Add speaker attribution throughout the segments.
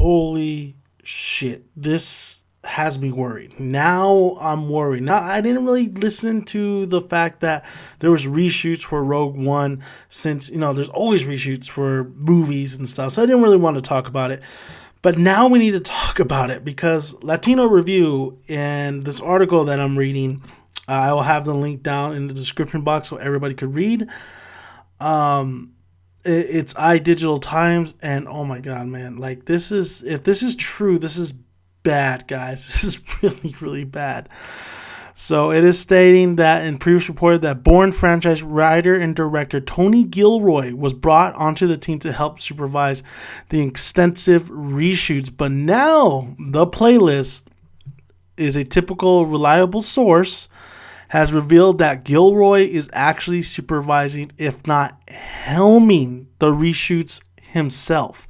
Speaker 1: holy shit, this has me worried. Now I'm worried. Now, I didn't really listen to the fact that there was reshoots for Rogue One, since, there's always reshoots for movies and stuff. So I didn't really want to talk about it. But now we need to talk about it, because Latino Review and this article that I'm reading, I will have the link down in the description box so everybody could read. It's iDigital Times, and oh my god, man, like, if this is true, this is bad, guys. This is really, really bad. So it is stating that in previous reported that Bourne franchise writer and director Tony Gilroy was brought onto the team to help supervise the extensive reshoots. But now the playlist is a typical reliable source has revealed that Gilroy is actually supervising, if not helming, the reshoots himself.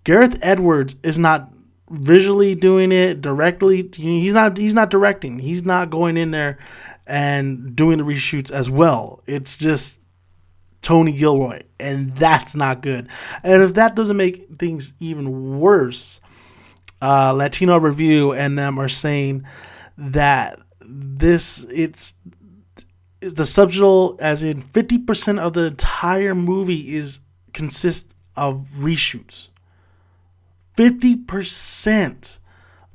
Speaker 1: Gareth Edwards is not visually doing it directly. He's not directing. He's not going in there and doing the reshoots as well. It's just Tony Gilroy, and that's not good. And if that doesn't make things even worse, Latino Review and them are saying that it's the subtitle, as in 50% of the entire movie consists of reshoots. 50%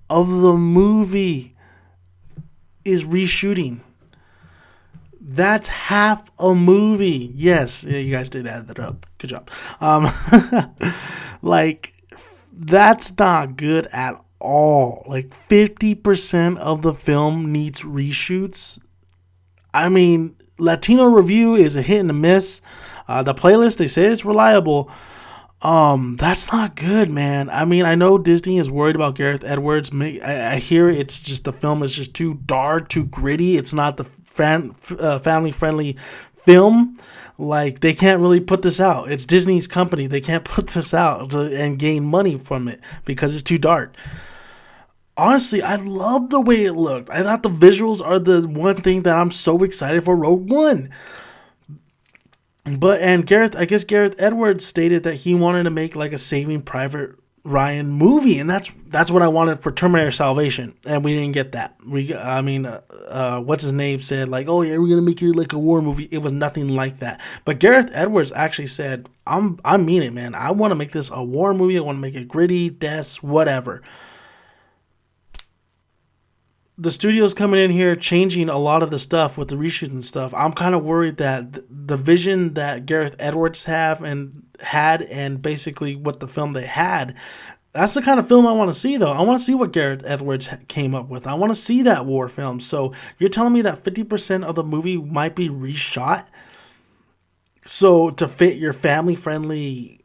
Speaker 1: of the movie is reshooting. That's half a movie. Yes, you guys did add that up. Good job. Like, that's not good at all. Like, 50% of the film needs reshoots. I mean, Latino Review is a hit and a miss. The playlist, they say it's reliable. That's not good, man. I mean, I know Disney is worried about Gareth Edwards. I hear it's just the film is just too dark, too gritty. It's not the family-friendly film. Like, they can't really put this out. It's Disney's company. They can't put this out and gain money from it because it's too dark. Honestly, I love the way it looked. I thought the visuals are the one thing that I'm so excited for Rogue One. And Gareth Edwards stated that he wanted to make like a Saving Private Ryan movie, and that's what I wanted for Terminator Salvation, and we didn't get that. What's his name said like, oh yeah, we're gonna make it like a war movie. It was nothing like that. But Gareth Edwards actually said, I mean it, man. I want to make this a war movie. I want to make it gritty, deaths, whatever. The studio's coming in here changing a lot of the stuff with the reshoots and stuff. I'm kind of worried that the vision that Gareth Edwards had and basically what the film they had, that's the kind of film I want to see, though. I want to see what Gareth Edwards came up with. I want to see that war film. So you're telling me that 50% of the movie might be reshot? So to fit your family-friendly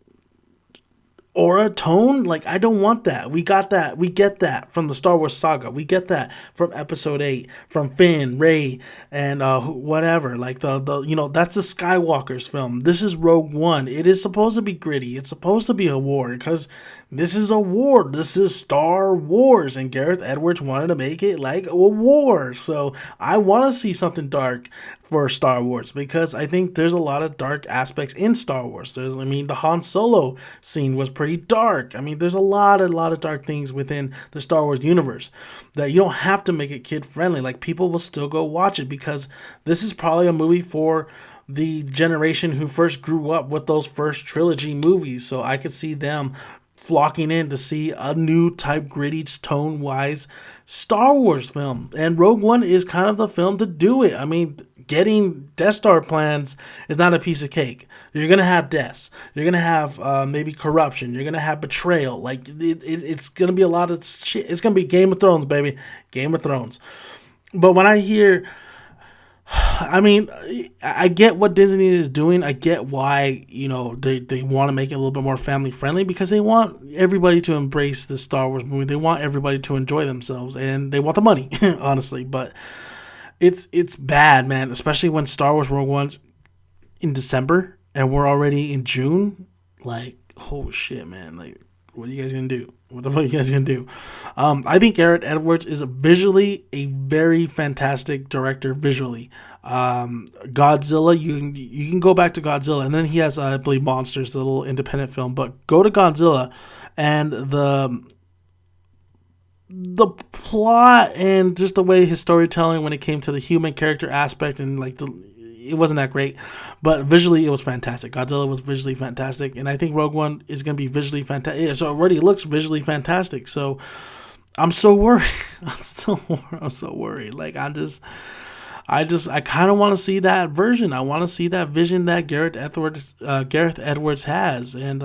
Speaker 1: aura tone, like, I don't want that. We got that. We get that from the Star Wars saga. We get that from Episode 8, from Finn, Rey, and whatever. Like that's the Skywalker's film. This is Rogue One. It is supposed to be gritty. It's supposed to be a war because this is a war. This is Star Wars, and Gareth Edwards wanted to make it like a war. So I want to see something dark for Star Wars because I think there's a lot of dark aspects in Star Wars. The Han Solo scene was pretty dark. I mean, there's a lot of dark things within the Star Wars universe that you don't have to make it kid friendly. Like, people will still go watch it because this is probably a movie for the generation who first grew up with those first trilogy movies. So I could see them flocking in to see a new type, gritty, tone-wise Star Wars film. And Rogue One is kind of the film to do it. I mean, getting Death Star plans is not a piece of cake. You're going to have deaths. You're going to have maybe corruption. You're going to have betrayal. Like, it's going to be a lot of shit. It's going to be Game of Thrones, baby. Game of Thrones. But when I hear... I mean, I get what Disney is doing. I get why, they want to make it a little bit more family friendly because they want everybody to embrace the Star Wars movie. They want everybody to enjoy themselves and they want the money, honestly. But it's bad, man, especially when Star Wars Rogue One's in December and we're already in June. Like, oh shit, man. Like, what are you guys gonna do? What the fuck are you guys gonna do? I think Gareth Edwards is visually a very fantastic director. Visually, Godzilla. You can go back to Godzilla, and then he has I believe Monsters, the little independent film. But go to Godzilla, and the plot and just the way his storytelling when it came to the human character aspect and like it wasn't that great, but visually it was fantastic. Godzilla was visually fantastic, and I think Rogue One is going to be visually fantastic. It already looks visually fantastic, so I'm so worried. I'm so worried. Like I kind of want to see that version. I want to see that vision that Gareth Edwards has, and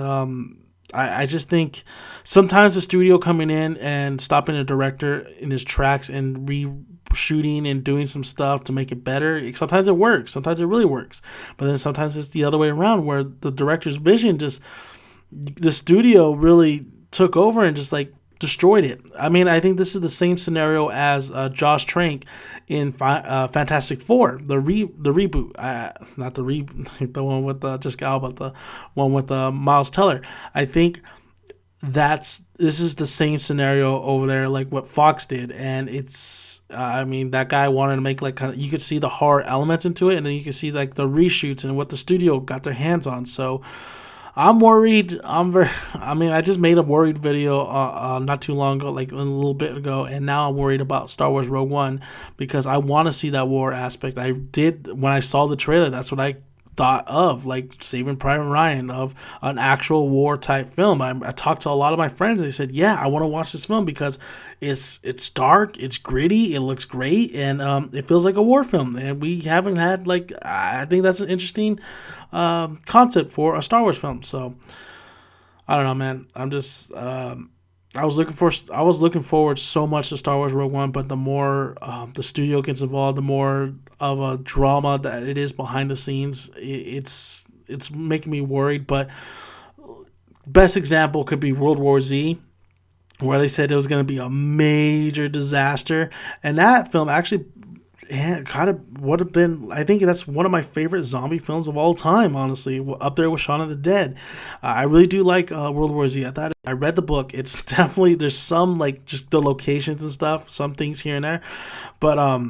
Speaker 1: I just think sometimes the studio coming in and stopping a director in his tracks and reshooting and doing some stuff to make it better. Sometimes it works. Sometimes it really works. But then sometimes it's the other way around where the director's vision the studio really took over and just like destroyed it. I mean, I think this is the same scenario as Josh Trank in Fantastic Four, the reboot, not the one with Jessica Alba, but the one with Miles Teller. I think this is the same scenario over there, like what Fox did, and it's. I mean, that guy wanted to make like kind of. You could see the horror elements into it, and then you could see like the reshoots and what the studio got their hands on. So. I'm worried. I mean, I just made a worried video not too long ago, like a little bit ago, and now I'm worried about Star Wars Rogue One because I want to see that war aspect. I did when I saw the trailer. That's what I thought of, like Saving Private Ryan, of an actual war type film. I talked to a lot of my friends. And they said, "Yeah, I want to watch this film because it's dark, it's gritty, it looks great, and it feels like a war film." And we haven't had like I think that's an interesting concept for a Star Wars film. So I don't know, man. I'm just I was looking forward so much to Star Wars Rogue One, but the more the studio gets involved, the more of a drama that it is behind the scenes. It's making me worried. But best example could be World War Z, where they said it was going to be a major disaster, and that film actually kind of would have been. I think that's one of my favorite zombie films of all time. Honestly, up there with Shaun of the Dead. I really do like World War Z. I read the book. It's definitely there's some like just the locations and stuff, some things here and there, but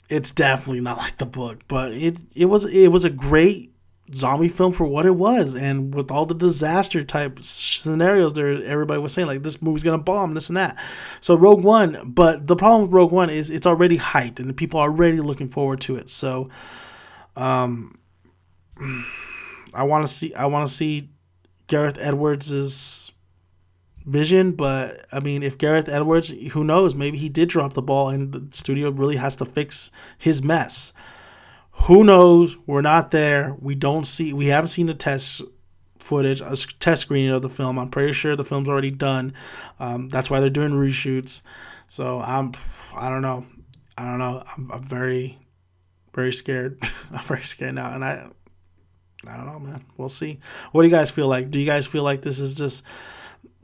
Speaker 1: it's definitely not like the book. But it was a great zombie film for what it was, and with all the disaster type scenarios there, everybody was saying like this movie's gonna bomb, this and that. So Rogue One, but the problem with Rogue One is it's already hyped and people are already looking forward to it. So I want to see Gareth Edwards's vision, but I mean, if Gareth Edwards, who knows, maybe he did drop the ball and the studio really has to fix his mess. Who knows? We're not there. We haven't seen the test footage, a test screening of the film. I'm pretty sure the film's already done. That's why they're doing reshoots. So I don't know. I'm very, very scared. I'm very scared now, and I don't know, man. We'll see. What do you guys feel like? Do you guys feel like this is just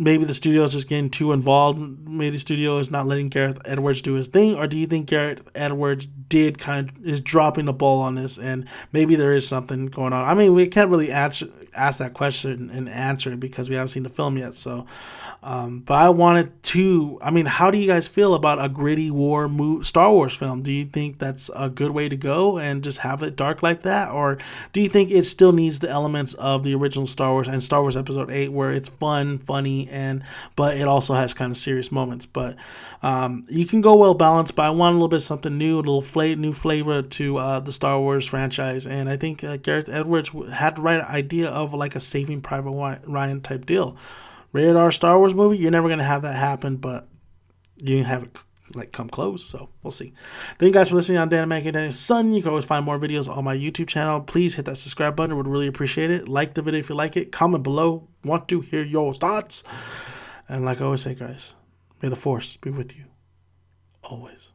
Speaker 1: maybe the studio is just getting too involved? Maybe the studio is not letting Gareth Edwards do his thing, or do you think Gareth Edwards is dropping the ball on this, and maybe there is something going on? I mean, we can't really ask that question and answer it because we haven't seen the film yet. So, but I wanted to. I mean, how do you guys feel about a gritty war Star Wars film? Do you think that's a good way to go and just have it dark like that, or do you think it still needs the elements of the original Star Wars and Star Wars Episode 8, where it's fun, funny, but it also has kind of serious moments? But you can go well balanced, but I want a little bit something new, a little new flavor to the Star Wars franchise, and I think Gareth Edwards had the right idea of like a Saving Private Ryan type deal. Rated R Star Wars movie, you're never gonna have that happen, but you can have it like come close, so we'll see. Thank you guys for listening on Dan and Mac and Danny's Son. You can always find more videos on my YouTube channel. Please hit that subscribe button. I would really appreciate it. Like the video if you like it. Comment below. Want to hear your thoughts. And like I always say, guys, may the Force be with you always.